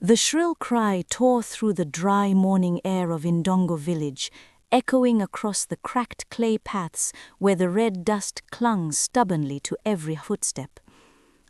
The shrill cry tore through the dry morning air of Ndongo Village, echoing across the cracked clay paths where the red dust clung stubbornly to every footstep.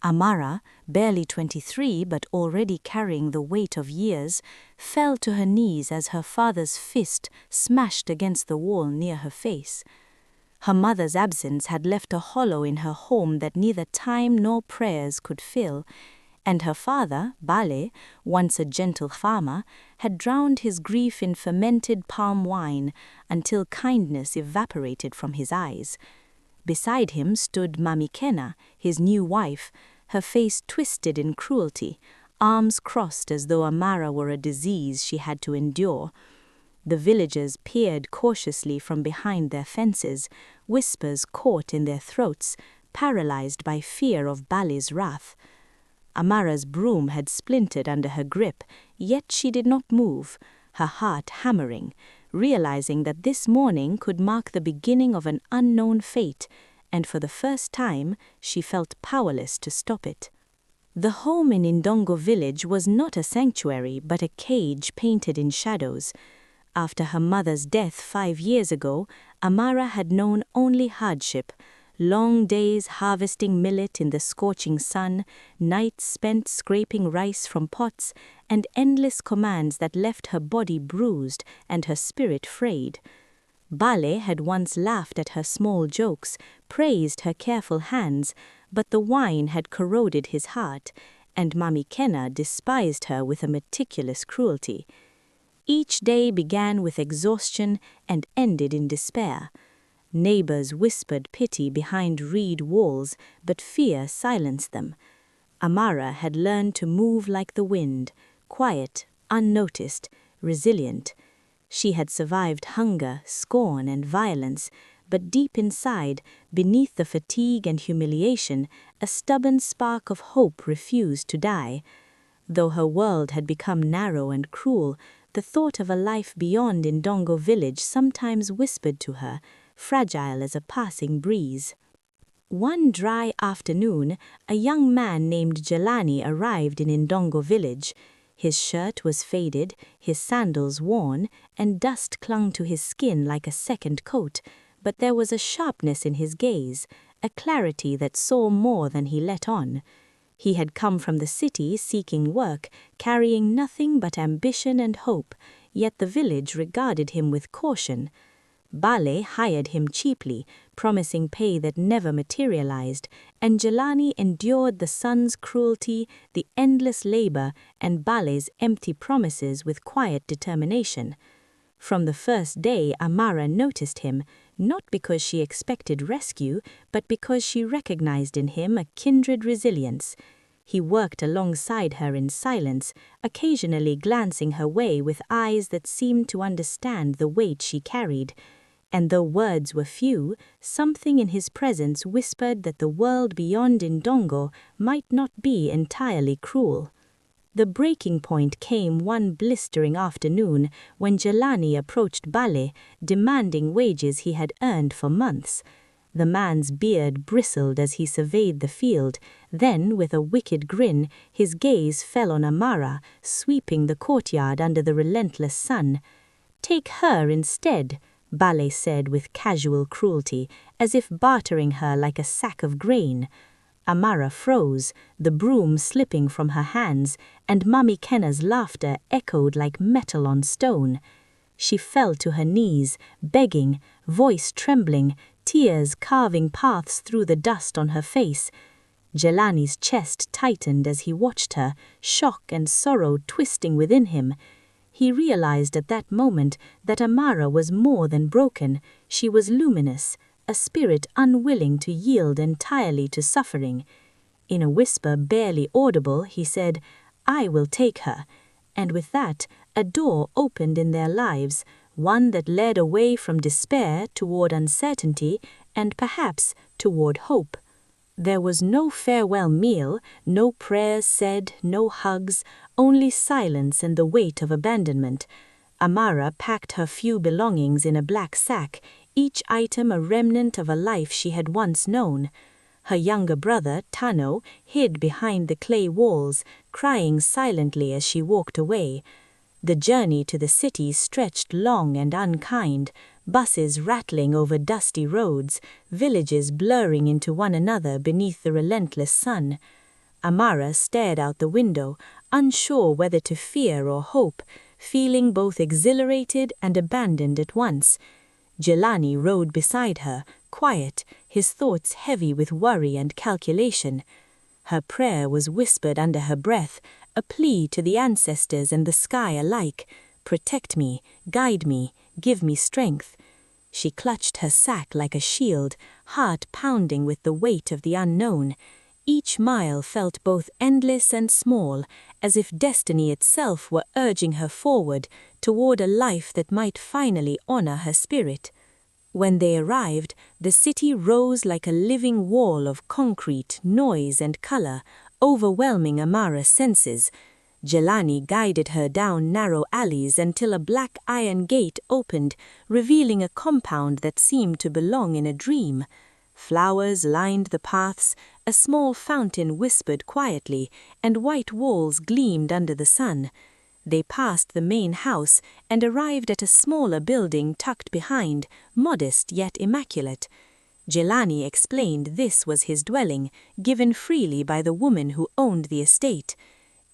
Amara, barely 23 but already carrying the weight of years, fell to her knees as her father's fist smashed against the wall near her face. Her mother's absence had left a hollow in her home that neither time nor prayers could fill, and her father, Bale, once a gentle farmer, had drowned his grief in fermented palm wine until kindness evaporated from his eyes. Beside him stood Mamikena, his new wife, her face twisted in cruelty, arms crossed as though Amara were a disease she had to endure. The villagers peered cautiously from behind their fences, whispers caught in their throats, paralyzed by fear of Bale's wrath. Amara's broom had splintered under her grip, yet she did not move, her heart hammering, realizing that this morning could mark the beginning of an unknown fate, and for the first time she felt powerless to stop it. The home in Ndongo Village was not a sanctuary but a cage painted in shadows. After her mother's death 5 years ago, Amara had known only hardship. Long days harvesting millet in the scorching sun, nights spent scraping rice from pots, and endless commands that left her body bruised and her spirit frayed. Bale had once laughed at her small jokes, praised her careful hands, but the wine had corroded his heart, and Mamikena despised her with a meticulous cruelty. Each day began with exhaustion and ended in despair. Neighbors whispered pity behind reed walls, but fear silenced them. Amara had learned to move like the wind, quiet, unnoticed, resilient. She had survived hunger, scorn, and violence, but deep inside, beneath the fatigue and humiliation, a stubborn spark of hope refused to die. Though her world had become narrow and cruel, the thought of a life beyond Ndongo Village sometimes whispered to her, fragile as a passing breeze. One dry afternoon, a young man named Jelani arrived in Ndongo Village. His shirt was faded, his sandals worn, and dust clung to his skin like a second coat, but there was a sharpness in his gaze, a clarity that saw more than he let on. He had come from the city seeking work, carrying nothing but ambition and hope, yet the village regarded him with caution. Bale hired him cheaply, promising pay that never materialized, and Jelani endured the sun's cruelty, the endless labor, and Bale's empty promises with quiet determination. From the first day, Amara noticed him, not because she expected rescue, but because she recognized in him a kindred resilience. He worked alongside her in silence, occasionally glancing her way with eyes that seemed to understand the weight she carried. And though words were few, something in his presence whispered that the world beyond Ndongo might not be entirely cruel. The breaking point came one blistering afternoon when Jelani approached Bale, demanding wages he had earned for months. The man's beard bristled as he surveyed the field. Then, with a wicked grin, his gaze fell on Amara, sweeping the courtyard under the relentless sun. "Take her instead," Bale said with casual cruelty, as if bartering her like a sack of grain. Amara froze, the broom slipping from her hands, and Mamikena's laughter echoed like metal on stone. She fell to her knees, begging, voice trembling, tears carving paths through the dust on her face. Jelani's chest tightened as he watched her, shock and sorrow twisting within him. He realized at that moment that Amara was more than broken. She was luminous, a spirit unwilling to yield entirely to suffering. In a whisper barely audible, he said, "I will take her." And with that, a door opened in their lives, one that led away from despair toward uncertainty and perhaps toward hope. There was no farewell meal, no prayers said, no hugs, only silence and the weight of abandonment. Amara packed her few belongings in a black sack, each item a remnant of a life she had once known. Her younger brother, Tano, hid behind the clay walls, crying silently as she walked away. The journey to the city stretched long and unkind, buses rattling over dusty roads, villages blurring into one another beneath the relentless sun. Amara stared out the window, unsure whether to fear or hope, feeling both exhilarated and abandoned at once. Jelani rode beside her, quiet, his thoughts heavy with worry and calculation. Her prayer was whispered under her breath, a plea to the ancestors and the sky alike. Protect me, guide me, give me strength. She clutched her sack like a shield, heart pounding with the weight of the unknown. Each mile felt both endless and small, as if destiny itself were urging her forward toward a life that might finally honor her spirit. When they arrived, the city rose like a living wall of concrete, noise, and color, overwhelming Amara's senses. Jelani guided her down narrow alleys until a black iron gate opened, revealing a compound that seemed to belong in a dream. Flowers lined the paths, a small fountain whispered quietly, and white walls gleamed under the sun. They passed the main house and arrived at a smaller building tucked behind, modest yet immaculate. Jelani explained this was his dwelling, given freely by the woman who owned the estate.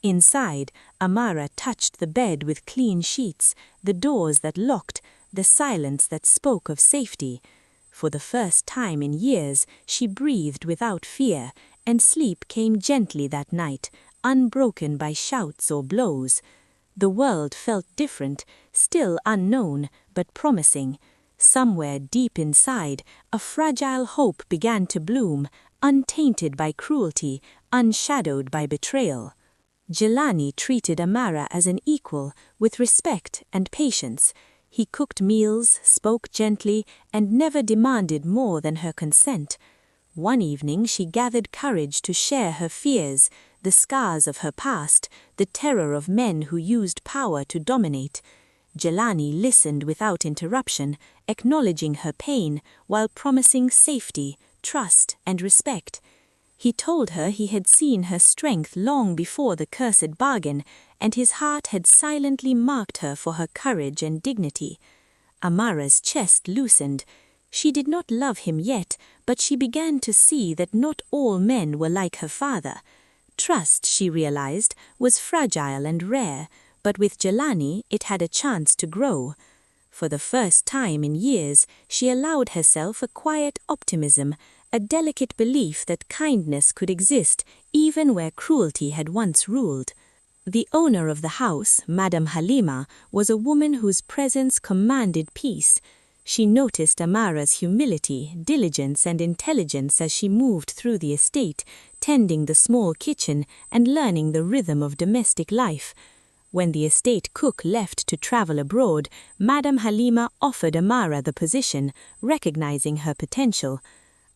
Inside, Amara touched the bed with clean sheets, the doors that locked, the silence that spoke of safety. For the first time in years, she breathed without fear, and sleep came gently that night, unbroken by shouts or blows. The world felt different, still unknown, but promising. Somewhere deep inside, a fragile hope began to bloom, untainted by cruelty, unshadowed by betrayal. Jelani treated Amara as an equal, with respect and patience. He cooked meals, spoke gently, and never demanded more than her consent. One evening she gathered courage to share her fears, the scars of her past, the terror of men who used power to dominate. Jelani listened without interruption, acknowledging her pain while promising safety, trust, and respect. He told her he had seen her strength long before the cursed bargain, and his heart had silently marked her for her courage and dignity. Amara's chest loosened. She did not love him yet, but she began to see that not all men were like her father. Trust, she realized, was fragile and rare, but with Jelani it had a chance to grow. For the first time in years, she allowed herself a quiet optimism, a delicate belief that kindness could exist even where cruelty had once ruled. The owner of the house, Madame Halima, was a woman whose presence commanded peace. She noticed Amara's humility, diligence, and intelligence as she moved through the estate, tending the small kitchen and learning the rhythm of domestic life. When the estate cook left to travel abroad, Madame Halima offered Amara the position, recognizing her potential.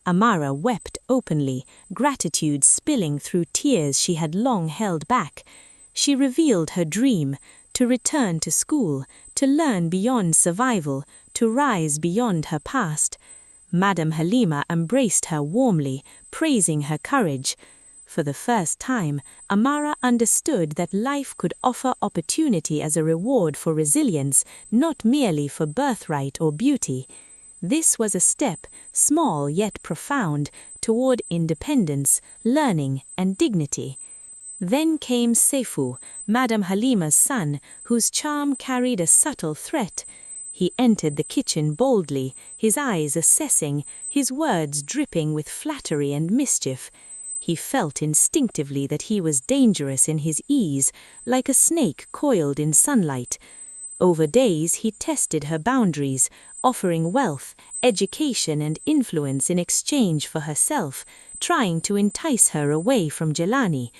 Amara wept openly, gratitude spilling through tears she had long held back. She revealed her dream, to return to school, to learn beyond survival, to rise beyond her past. Madame Halima embraced her warmly, praising her courage. For the first time, Amara understood that life could offer opportunity as a reward for resilience, not merely for birthright or beauty. This was a step, small yet profound, toward independence, learning, and dignity. Then came Seifu, Madame Halima's son, whose charm carried a subtle threat. He entered the kitchen boldly, his eyes assessing, his words dripping with flattery and mischief. He felt instinctively that he was dangerous in his ease, like a snake coiled in sunlight. Over days he tested her boundaries, offering wealth, education, and influence in exchange for herself, trying to entice her away from Jelani.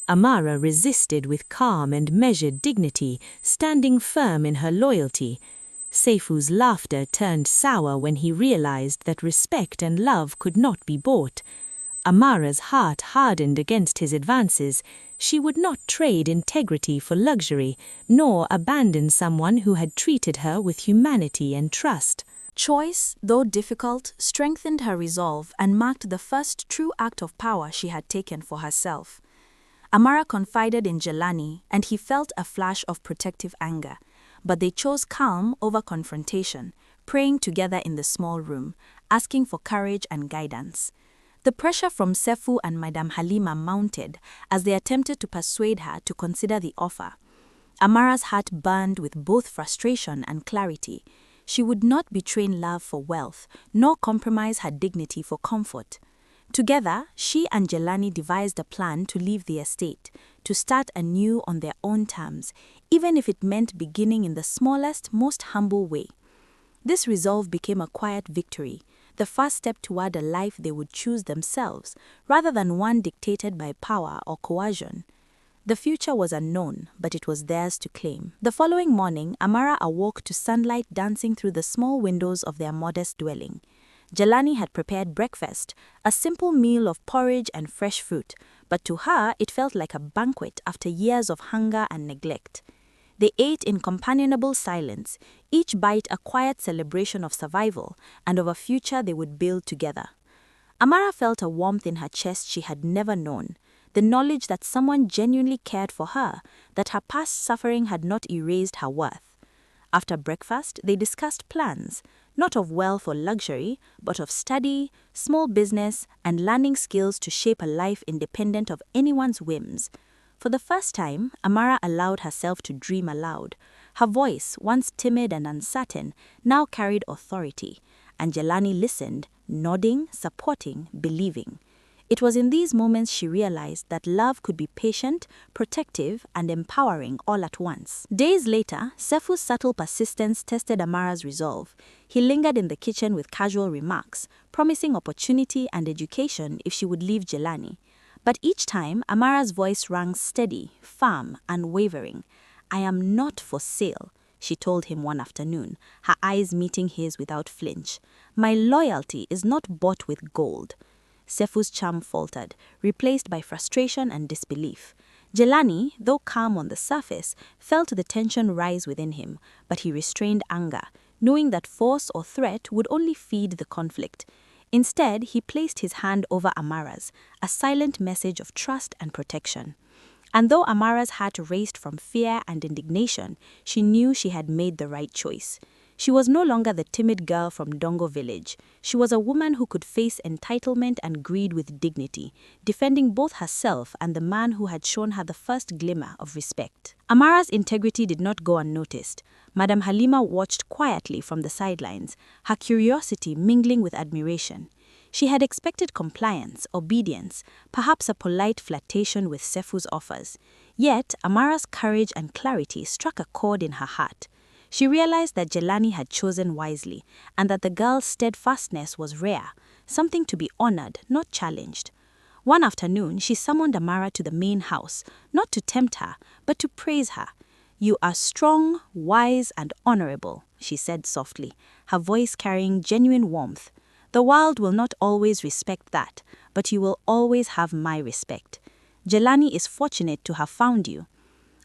Amara resisted with calm and measured dignity, standing firm in her loyalty. Seifu's laughter turned sour when he realized that respect and love could not be bought. Amara's heart hardened against his advances. She would not trade integrity for luxury, nor abandon someone who had treated her with humanity and trust. choice, though difficult, strengthened her resolve and marked the first true act of power she had taken for herself. Amara confided in Jelani, and he felt a flash of protective anger, but they chose calm over confrontation, praying together in the small room, asking for courage and guidance. The pressure from Sefu and Madame Halima mounted as they attempted to persuade her to consider the offer. Amara's heart burned with both frustration and clarity. She would not betray love for wealth, nor compromise her dignity for comfort. Together, she and Jelani devised a plan to leave the estate, to start anew on their own terms, even if it meant beginning in the smallest, most humble way. This resolve became a quiet victory, the first step toward a life they would choose themselves, rather than one dictated by power or coercion. The future was unknown, but it was theirs to claim. The following morning, Amara awoke to sunlight dancing through the small windows of their modest dwelling. Jelani had prepared breakfast, a simple meal of porridge and fresh fruit, but to her it felt like a banquet after years of hunger and neglect. They ate in companionable silence, each bite a quiet celebration of survival and of a future they would build together. Amara felt a warmth in her chest she had never known, the knowledge that someone genuinely cared for her, that her past suffering had not erased her worth. After breakfast, they discussed plans, not of wealth or luxury, but of study, small business, and learning skills to shape a life independent of anyone's whims. For the first time, Amara allowed herself to dream aloud. Her voice, once timid and uncertain, now carried authority, and Jelani listened, nodding, supporting, believing. It was in these moments she realized that love could be patient, protective, and empowering all at once. Days later, Sefu's subtle persistence tested Amara's resolve. He lingered in the kitchen with casual remarks, promising opportunity and education if she would leave Jelani. But each time, Amara's voice rang steady, firm, unwavering. "I am not for sale," she told him one afternoon, her eyes meeting his without flinch. "My loyalty is not bought with gold." Sefu's charm faltered, replaced by frustration and disbelief. Jelani, though calm on the surface, felt the tension rise within him, but he restrained anger, knowing that force or threat would only feed the conflict. Instead, he placed his hand over Amara's, a silent message of trust and protection. And though Amara's heart raced from fear and indignation, she knew she had made the right choice. She was no longer the timid girl from Ndongo Village. She was a woman who could face entitlement and greed with dignity, defending both herself and the man who had shown her the first glimmer of respect. Amara's integrity did not go unnoticed. Madame Halima watched quietly from the sidelines, her curiosity mingling with admiration. She had expected compliance, obedience, perhaps a polite flirtation with Sefu's offers. Yet, Amara's courage and clarity struck a chord in her heart. She realized that Jelani had chosen wisely, and that the girl's steadfastness was rare, something to be honored, not challenged. One afternoon, she summoned Amara to the main house, not to tempt her, but to praise her. "You are strong, wise, and honorable," she said softly, her voice carrying genuine warmth. "The world will not always respect that, but you will always have my respect. Jelani is fortunate to have found you."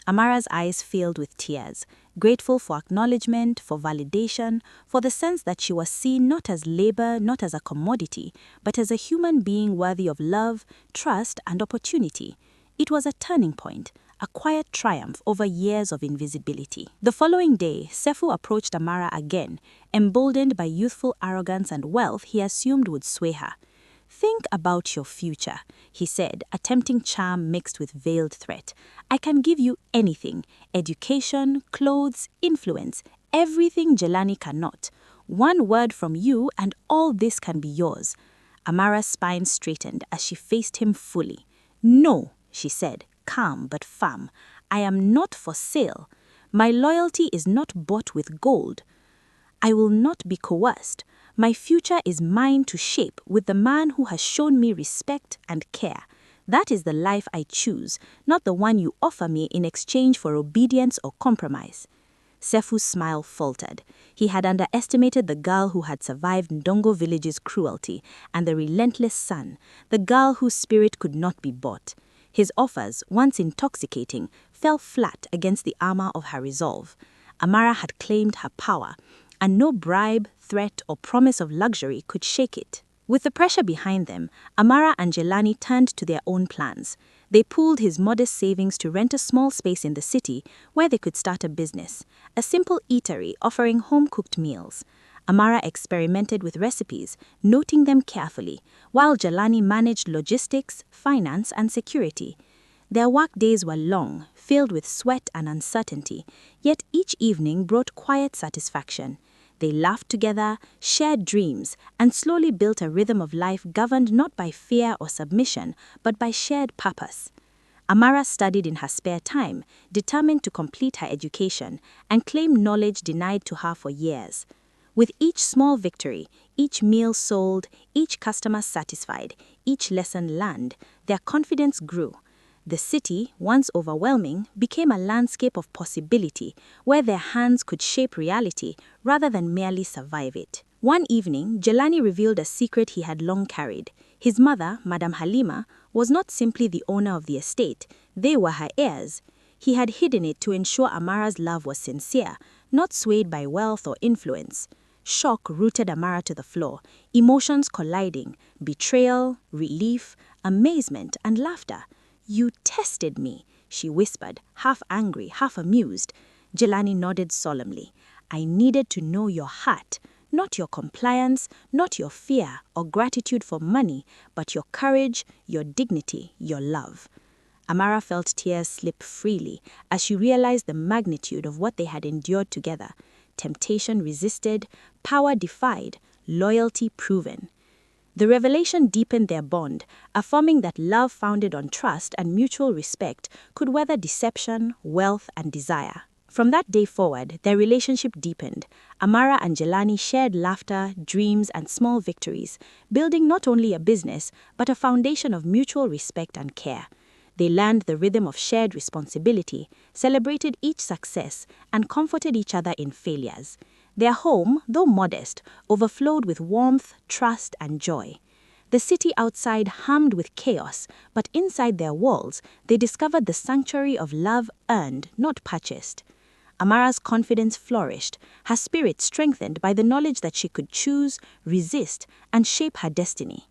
Amara's eyes filled with tears, grateful for acknowledgement, for validation, for the sense that she was seen not as labor, not as a commodity, but as a human being worthy of love, trust, and opportunity. It was a turning point, a quiet triumph over years of invisibility. The following day, Sefu approached Amara again, emboldened by youthful arrogance and wealth he assumed would sway her. "Think about your future," he said, attempting charm mixed with veiled threat. "I can give you anything: education, clothes, influence, everything Jelani cannot. One word from you and all this can be yours." Amara's spine straightened as she faced him fully. "No," she said, calm but firm. "I am not for sale. My loyalty is not bought with gold. I will not be coerced. My future is mine to shape with the man who has shown me respect and care. That is the life I choose, not the one you offer me in exchange for obedience or compromise." Sefu's smile faltered. He had underestimated the girl who had survived Ndongo Village's cruelty and the relentless sun, the girl whose spirit could not be bought. His offers, once intoxicating, fell flat against the armor of her resolve. Amara had claimed her power, and no bribe, threat, or promise of luxury could shake it. With the pressure behind them, Amara and Jelani turned to their own plans. They pooled his modest savings to rent a small space in the city where they could start a business, a simple eatery offering home-cooked meals. Amara experimented with recipes, noting them carefully, while Jelani managed logistics, finance, and security. Their work days were long, filled with sweat and uncertainty, yet each evening brought quiet satisfaction. They laughed together, shared dreams, and slowly built a rhythm of life governed not by fear or submission, but by shared purpose. Amara studied in her spare time, determined to complete her education, and claim knowledge denied to her for years. With each small victory, each meal sold, each customer satisfied, each lesson learned, their confidence grew. The city, once overwhelming, became a landscape of possibility where their hands could shape reality rather than merely survive it. One evening, Jelani revealed a secret he had long carried. His mother, Madame Halima, was not simply the owner of the estate, they were her heirs. He had hidden it to ensure Amara's love was sincere, not swayed by wealth or influence. Shock rooted Amara to the floor, emotions colliding, betrayal, relief, amazement, and laughter. "You tested me," she whispered, half angry, half amused. Jelani nodded solemnly. "I needed to know your heart, not your compliance, not your fear or gratitude for money, but your courage, your dignity, your love." Amara felt tears slip freely as she realized the magnitude of what they had endured together. Temptation resisted, power defied, loyalty proven. The revelation deepened their bond, affirming that love founded on trust and mutual respect could weather deception, wealth, and desire. From that day forward, their relationship deepened. Amara and Jelani shared laughter, dreams, and small victories, building not only a business, but a foundation of mutual respect and care. They learned the rhythm of shared responsibility, celebrated each success, and comforted each other in failures. Their home, though modest, overflowed with warmth, trust, and joy. The city outside hummed with chaos, but inside their walls, they discovered the sanctuary of love earned, not purchased. Amara's confidence flourished, her spirit strengthened by the knowledge that she could choose, resist, and shape her destiny.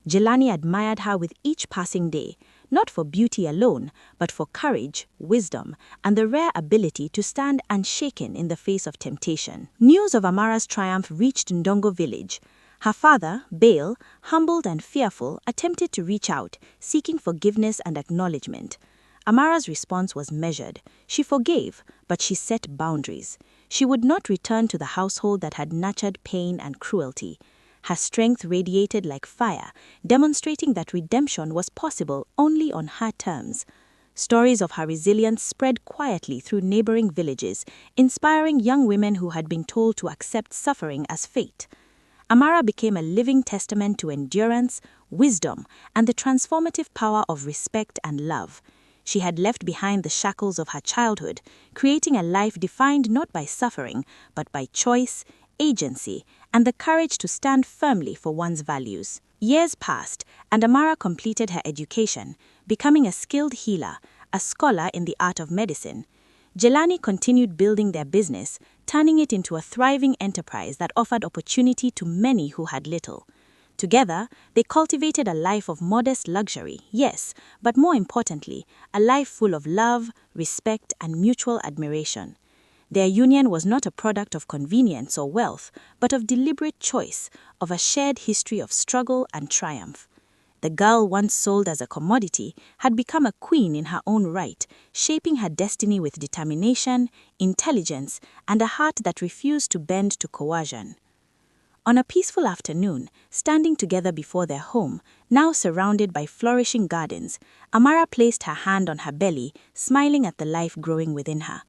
Jelani admired her with each passing day, not for beauty alone, but for courage, wisdom, and the rare ability to stand unshaken in the face of temptation. News of Amara's triumph reached Ndongo Village. Her father, Bale, humbled and fearful, attempted to reach out, seeking forgiveness and acknowledgement. Amara's response was measured. She forgave, but she set boundaries. She would not return to the household that had nurtured pain and cruelty. Her strength radiated like fire, demonstrating that redemption was possible only on her terms. Stories of her resilience spread quietly through neighboring villages, inspiring young women who had been told to accept suffering as fate. Amara became a living testament to endurance, wisdom, and the transformative power of respect and love. She had left behind the shackles of her childhood, creating a life defined not by suffering, but by choice, agency, and the courage to stand firmly for one's values. Years passed, and Amara completed her education, becoming a skilled healer, a scholar in the art of medicine. Jelani continued building their business, turning it into a thriving enterprise that offered opportunity to many who had little. Together, they cultivated a life of modest luxury, yes, but more importantly, a life full of love, respect, and mutual admiration. Their union was not a product of convenience or wealth, but of deliberate choice, of a shared history of struggle and triumph. The girl once sold as a commodity had become a queen in her own right, shaping her destiny with determination, intelligence, and a heart that refused to bend to coercion. On a peaceful afternoon, standing together before their home, now surrounded by flourishing gardens, Amara placed her hand on her belly, smiling at the life growing within her.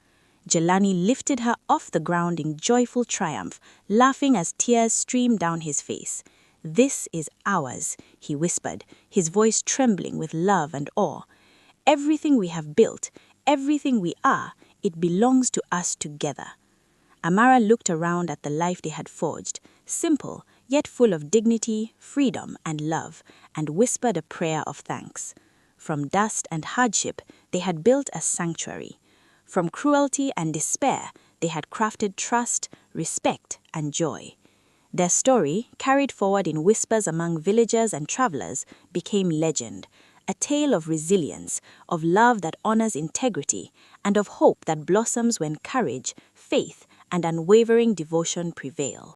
Jelani lifted her off the ground in joyful triumph, laughing as tears streamed down his face. "This is ours," he whispered, his voice trembling with love and awe. "Everything we have built, everything we are, it belongs to us together." Amara looked around at the life they had forged, simple, yet full of dignity, freedom, and love, and whispered a prayer of thanks. From dust and hardship, they had built a sanctuary. From cruelty and despair, they had crafted trust, respect, and joy. Their story, carried forward in whispers among villagers and travelers, became legend, a tale of resilience, of love that honors integrity, and of hope that blossoms when courage, faith, and unwavering devotion prevail.